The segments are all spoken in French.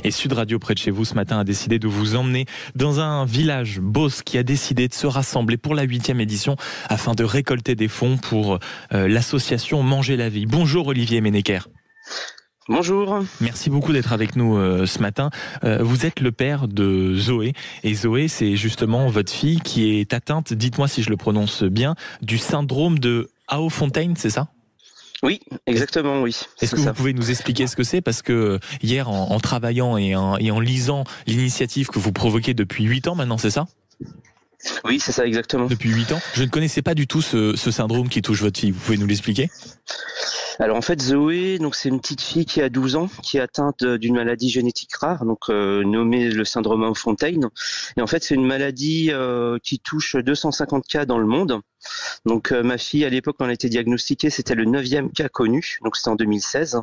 Et Sud Radio près de chez vous ce matin a décidé de vous emmener dans un village, Beauce, qui a décidé de se rassembler pour la 8e édition afin de récolter des fonds pour l'association Manger la vie. Bonjour Olivier Ménéker. Bonjour. Merci beaucoup d'être avec nous ce matin. Vous êtes le père de Zoé. Et Zoé, c'est justement votre fille qui est atteinte, dites-moi si je le prononce bien, du syndrome de Hauff-Fontaine, c'est ça ? Oui, exactement, oui. Est-ce que vous pouvez nous expliquer ce que c'est ? Parce que hier, en travaillant et en lisant l'initiative que vous provoquez depuis 8 ans maintenant, c'est ça ? Oui, c'est ça, exactement. Depuis 8 ans. Je ne connaissais pas du tout ce syndrome qui touche votre fille. Vous pouvez nous l'expliquer ? Alors en fait, Zoé, donc c'est une petite fille qui a 12 ans, qui est atteinte d'une maladie génétique rare, donc nommée le syndrome Hauff-Fontaine. Et en fait, c'est une maladie qui touche 250 cas dans le monde. Donc ma fille, à l'époque, quand elle a été diagnostiquée, c'était le 9e cas connu, donc c'était en 2016.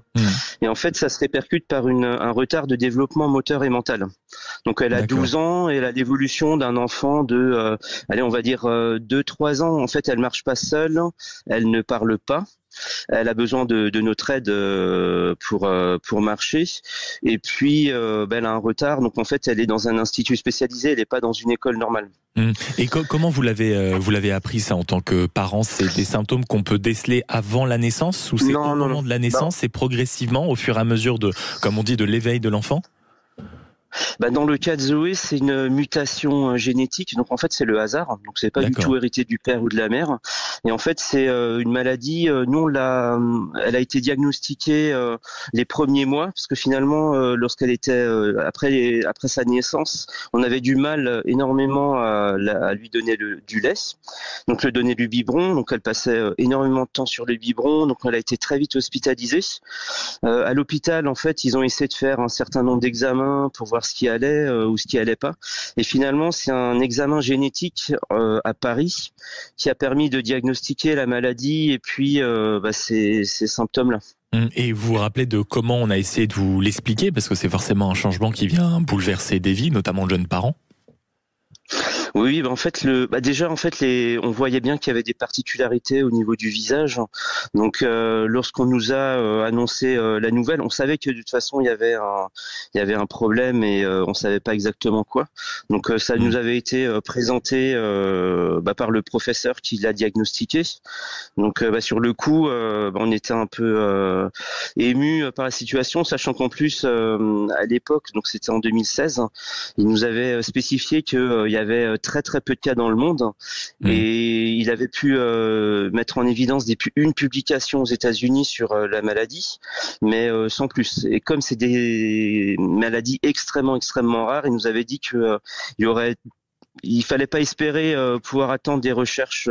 Et en fait, ça se répercute par un retard de développement moteur et mental. Donc elle a 12 ans et elle a l'évolution d'un enfant de, allez, on va dire 2-3 ans. En fait, elle marche pas seule, elle ne parle pas. Elle a besoin de notre aide pour marcher. Et puis, elle a un retard. Donc, en fait, elle est dans un institut spécialisé. Elle n'est pas dans une école normale. Et comment vous l'avez appris ça en tant que parent ? C'est des symptômes qu'on peut déceler avant la naissance ou c'est au moment de la naissance et progressivement au fur et à mesure de, comme on dit, de l'éveil de l'enfant ? Dans le cas de Zoé, c'est une mutation génétique, donc en fait c'est le hasard, donc c'est pas du tout hérité du père ou de la mère. Et en fait c'est une maladie. Nous elle a été diagnostiquée les premiers mois, parce que finalement lorsqu'elle était après sa naissance, on avait du mal énormément à lui donner du lait, donc le donner du biberon. Donc elle passait énormément de temps sur le biberon, donc elle a été très vite hospitalisée. À l'hôpital, en fait, ils ont essayé de faire un certain nombre d'examens pour voir ce qui allait ou ce qui allait pas. Et finalement, c'est un examen génétique à Paris qui a permis de diagnostiquer la maladie et puis ces symptômes-là. Et vous vous rappelez de comment on a essayé de vous l'expliquer ? Parce que c'est forcément un changement qui vient bouleverser des vies, notamment de jeunes parents. Oui, en fait, déjà, en fait, on voyait bien qu'il y avait des particularités au niveau du visage. Donc, lorsqu'on nous a annoncé la nouvelle, on savait que de toute façon, il y avait un problème et on savait pas exactement quoi. Donc, ça nous avait été présenté par le professeur qui l'a diagnostiqué. Donc, sur le coup, on était un peu ému par la situation, sachant qu'en plus, à l'époque, donc c'était en 2016, il nous avait spécifié qu'il y avait très très peu de cas dans le monde et il avait pu mettre en évidence une publication aux États-Unis sur la maladie, mais sans plus. Et comme c'est des maladies extrêmement rares, il nous avait dit que il fallait pas espérer pouvoir attendre des recherches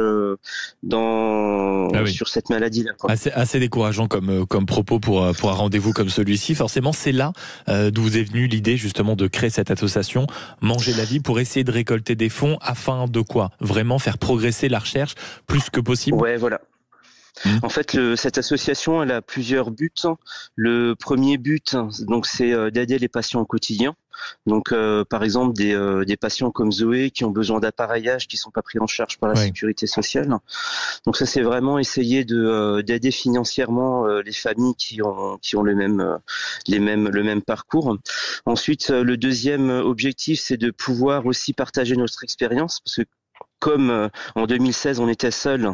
sur cette maladie-là. Assez décourageant comme propos pour un rendez-vous comme celui-ci. Forcément, c'est là d'où vous est venue l'idée justement de créer cette association Manger la vie pour essayer de récolter des fonds afin de quoi ? Vraiment faire progresser la recherche plus que possible ? Ouais, voilà. En fait, cette association, elle a plusieurs buts. Le premier but, donc, c'est d'aider les patients au quotidien. Donc, par exemple, des patients comme Zoé qui ont besoin d'appareillages qui sont pas pris en charge par la sécurité sociale. Donc, ça, c'est vraiment essayer d'aider financièrement les familles qui ont le même parcours. Ensuite, le deuxième objectif, c'est de pouvoir aussi partager notre expérience, parce que comme en 2016 on était seul,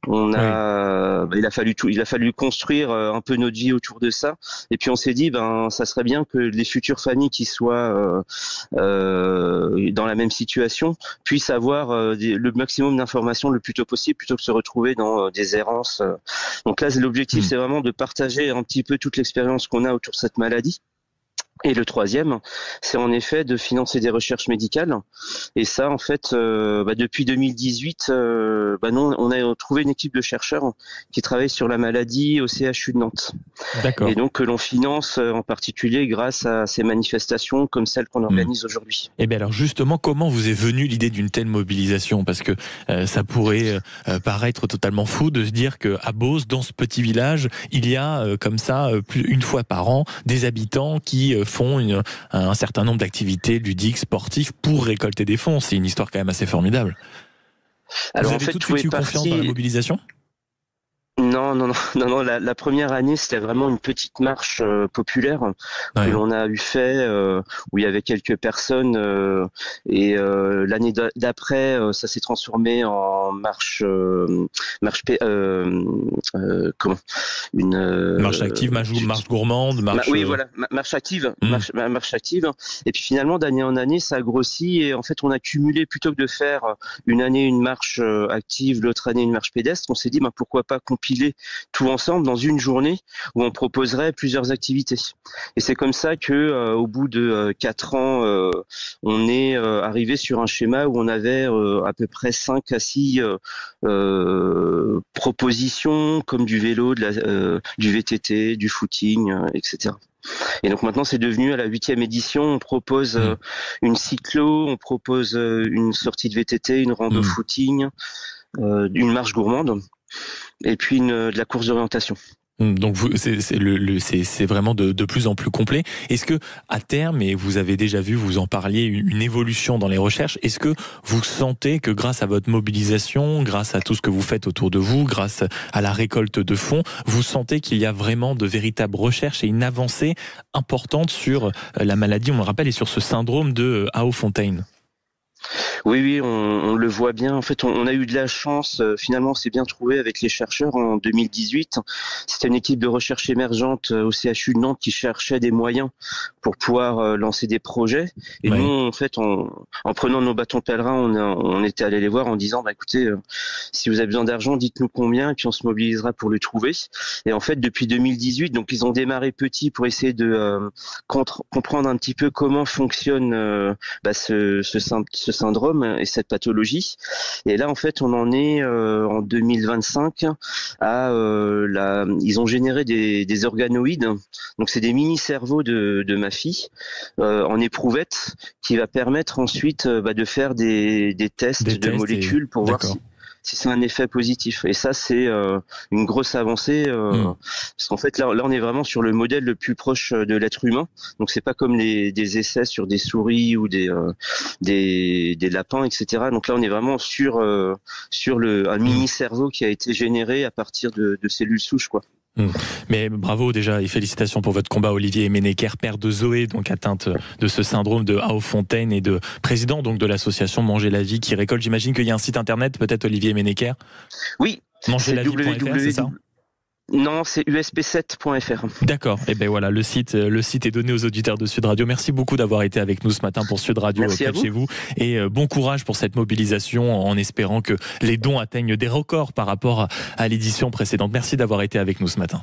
il a fallu construire un peu notre vie autour de ça. Et puis on s'est dit ça serait bien que les futures familles qui soient dans la même situation puissent avoir le maximum d'informations le plus tôt possible plutôt que de se retrouver dans des errances. Donc là l'objectif c'est vraiment de partager un petit peu toute l'expérience qu'on a autour de cette maladie. Et le troisième, c'est en effet de financer des recherches médicales. Et ça, en fait, depuis 2018, nous, on a trouvé une équipe de chercheurs qui travaille sur la maladie au CHU de Nantes. D'accord. Et donc que l'on finance en particulier grâce à ces manifestations comme celles qu'on organise aujourd'hui. Et bien alors justement, comment vous est venue l'idée d'une telle mobilisation ? Parce que ça pourrait paraître totalement fou de se dire qu'à Beauce, dans ce petit village, il y a comme ça, une fois par an, des habitants qui font un certain nombre d'activités ludiques, sportives pour récolter des fonds. C'est une histoire quand même assez formidable. Alors, vous avez tout de suite eu confiance dans la mobilisation ? Non, non, non, non, non. La première année, c'était vraiment une petite marche populaire que Ouais. l'on a eu fait, où il y avait quelques personnes, et l'année d'après, ça s'est transformé en marche, comment, une, Marche active, marche gourmande, marche. oui, voilà, marche active, Hmm. marche active. Et puis finalement, d'année en année, ça a grossi et en fait, on a cumulé plutôt que de faire une année une marche active, l'autre année une marche pédestre. On s'est dit, ben, pourquoi pas compiler tout ensemble dans une journée où on proposerait plusieurs activités. Et c'est comme ça que, au bout de 4 ans, on est arrivé sur un schéma où on avait à peu près 5 à 6 propositions, comme du vélo, du VTT, du footing, etc. Et donc maintenant, c'est devenu à la 8e édition, on propose Hmm. une cyclo, on propose une sortie de VTT, une rando Hmm. footing, une marche gourmande, et puis de la course d'orientation. Donc c'est vraiment de plus en plus complet. Est-ce que à terme, et vous avez déjà vu, vous en parliez, une évolution dans les recherches, est-ce que vous sentez que grâce à votre mobilisation, grâce à tout ce que vous faites autour de vous, grâce à la récolte de fonds, vous sentez qu'il y a vraiment de véritables recherches et une avancée importante sur la maladie, on le rappelle, et sur ce syndrome de Hao-Fontaine? Oui, oui, on le voit bien. En fait, on a eu de la chance. Finalement, on s'est bien trouvé avec les chercheurs en 2018. C'était une équipe de recherche émergente au CHU de Nantes qui cherchait des moyens pour pouvoir lancer des projets. Et nous, Oui. en fait, en prenant nos bâtons pèlerins, on était allé les voir en disant, bah, écoutez, si vous avez besoin d'argent, dites-nous combien, et puis on se mobilisera pour le trouver. Et en fait, depuis 2018, donc ils ont démarré petit pour essayer de comprendre un petit peu comment fonctionne ce syndrome et cette pathologie. Et là, en fait, on en est en 2025 à ils ont généré des organoïdes. Donc, c'est des mini-cerveaux de ma fille en éprouvette qui va permettre ensuite de faire des tests Des de tests et molécules pour voir d'accord. si c'est un effet positif. Et ça, c'est une grosse avancée Hmm. parce qu'en fait, là, on est vraiment sur le modèle le plus proche de l'être humain. Donc, c'est pas comme des essais sur des souris ou des lapins, etc. Donc là, on est vraiment sur un Hmm. mini cerveau qui a été généré à partir de cellules souches, quoi. Hmm. Mais bravo déjà et félicitations pour votre combat, Olivier Menecker, père de Zoé, donc atteinte de ce syndrome de Hao-Fontaine et de président donc de l'association Manger la Vie qui récolte. J'imagine qu'il y a un site internet, peut-être Olivier Menecker. Oui, c'est Mangerlavie.fr, c'est ça? Non, c'est usp7.fr. D'accord. Et ben voilà, le site est donné aux auditeurs de Sud Radio. Merci beaucoup d'avoir été avec nous ce matin pour Sud Radio Merci près à de chez vous. vous et bon courage pour cette mobilisation en espérant que les dons atteignent des records par rapport à l'édition précédente. Merci d'avoir été avec nous ce matin.